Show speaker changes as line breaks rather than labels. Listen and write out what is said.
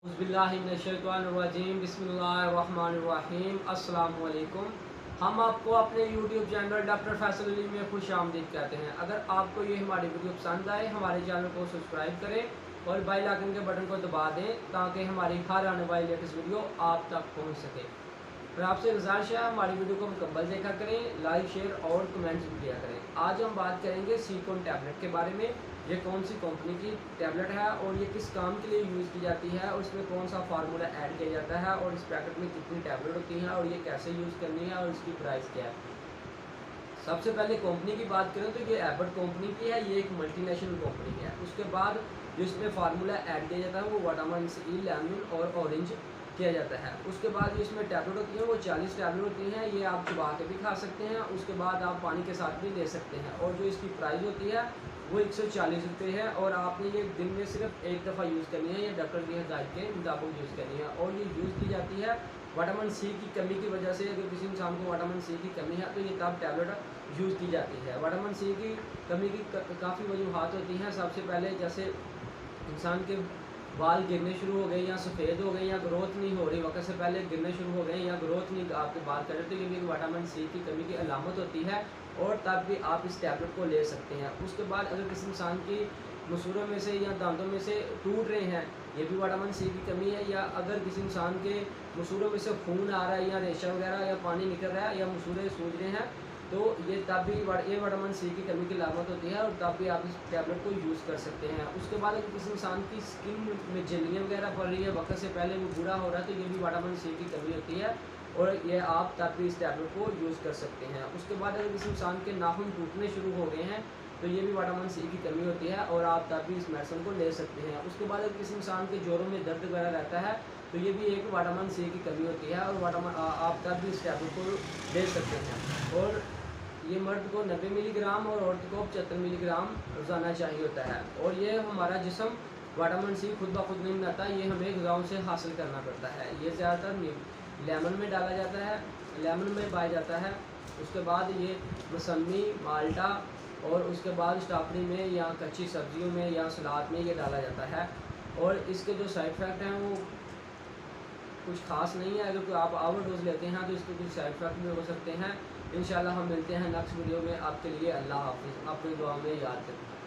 बिस्मिल्लाहिर्रहमानिर्रहीम बिस्मिल्लाहिर्रहमानिर्रहीम अस्सलामु अलैकुम। हम आपको अपने YouTube channel doctor Faisal Ali में खुश आमदीद कहते हैं। अगर आपको ये हमारी वीडियो पसंद आए हमारे चैनल को सब्सक्राइब करें और बेल आइकन के बटन को दबा दें ताकि हमारी हर आने वाली लेटेस्ट वीडियो आप तक पहुंच सके। और आपसे गुजारिश है हमारी वीडियो को मुकम्मल देखा करें, लाइक शेयर और कमेंट्स भी किया करें। आज हम बात करेंगे सीकॉन टैबलेट के बारे में। ये कौन सी कंपनी की टैबलेट है और ये किस काम के लिए यूज़ की जाती है और इसमें कौन सा फार्मूला ऐड किया जाता है और इस पैकेट में कितनी टैबलेट होती हैं और ये कैसे यूज़ करनी है और इसकी प्राइस क्या है। सबसे पहले कंपनी की बात करें तो ये एबट कंपनी की है, ये एक मल्टीनेशनल कंपनी है। उसके बाद जो इसमें फार्मूला ऐड किया जाता है वो विटामिन सी, लेमन और ऑरेंज किया जाता है। उसके बाद जो इसमें टैबलेट होती है वो 40 टैबलेट होती हैं। ये आप चबा के भी खा सकते हैं, उसके बाद आप पानी के साथ भी ले सकते हैं। और जो इसकी प्राइस होती है वो 140 रुपये है और आपने ये दिन में सिर्फ एक दफ़ा यूज़ करनी है या डॉक्टर की हिदायत के मुताबिक यूज़ करनी है। और ये यूज़ की जाती है विटामिन सी की कमी की वजह से। अगर किसी इंसान को विटामिन सी की कमी है तो ये तब टैबलेट यूज़ की जाती है। विटामिन सी की कमी की काफ़ी वजूहत होती हैं। सबसे पहले जैसे इंसान के बाल गिरने शुरू हो गए या सफ़ेद हो गए या ग्रोथ नहीं हो रही, वक्त से पहले गिरने शुरू हो गए या ग्रोथ नहीं आपके बाल कर रहे, तो ये भी विटामिन सी की कमी की अलामत होती है और तब भी आप इस टैबलेट को ले सकते हैं। उसके बाद अगर किसी इंसान की मसूरों में से या दांतों में से टूट रहे हैं, ये भी विटामिन सी की कमी है। या अगर किसी इंसान के मसूरों में से खून आ रहा है या रेशा वगैरह या पानी निकल रहा है या मसूरे सूज रहे हैं, तो ये तब भी ये विटामिन सी की कमी की लागत होती है और तब भी आप इस टैबलेट को यूज़ कर सकते हैं। उसके बाद अगर किसी इंसान की स्किन में झिल्लियाँ वगैरह पड़ रही है, वक्त से पहले वो बूढ़ा हो रहा है, तो ये भी विटामिन सी की कमी होती है और ये आप तब भी इस टैबलेट को यूज़ कर सकते हैं। उसके बाद अगर किसी इंसान के नाखून टूटने शुरू हो गए हैं तो ये भी विटामिन सी की कमी होती है और आप तब भी इस मेडिसिन को ले सकते हैं। उसके बाद अगर किसी इंसान के जोड़ों में दर्द वगैरह रहता है तो ये भी एक विटामिन सी की कमी होती है और आप तब भी इस टैबलेट को ले सकते हैं। और ये मर्द को 90 मिलीग्राम और औरत को 75 मिलीग्राम रोज़ाना चाहिए होता है। और ये हमारा जिस्म विटामिन सी खुद ब खुद नहीं बनाता, ये हमें ग़िज़ाओं से हासिल करना पड़ता है। ये ज़्यादातर लेमन में डाला जाता है, लेमन में पाया जाता है। उसके बाद ये मौसमी, माल्टा और उसके बाद स्ट्रॉबेरी में या कच्ची सब्जियों में या सलाद में ये डाला जाता है। और इसके जो साइड इफ़ेक्ट हैं वो कुछ खास नहीं है। अगर कोई आप ओवर डोज लेते हैं तो इसके कुछ साइड इफ़ेक्ट भी हो सकते हैं। इंशाल्लाह हम मिलते हैं नेक्स्ट वीडियो में। आपके लिए अल्लाह हाफ़िज़। अपनी दुआ में याद रखें।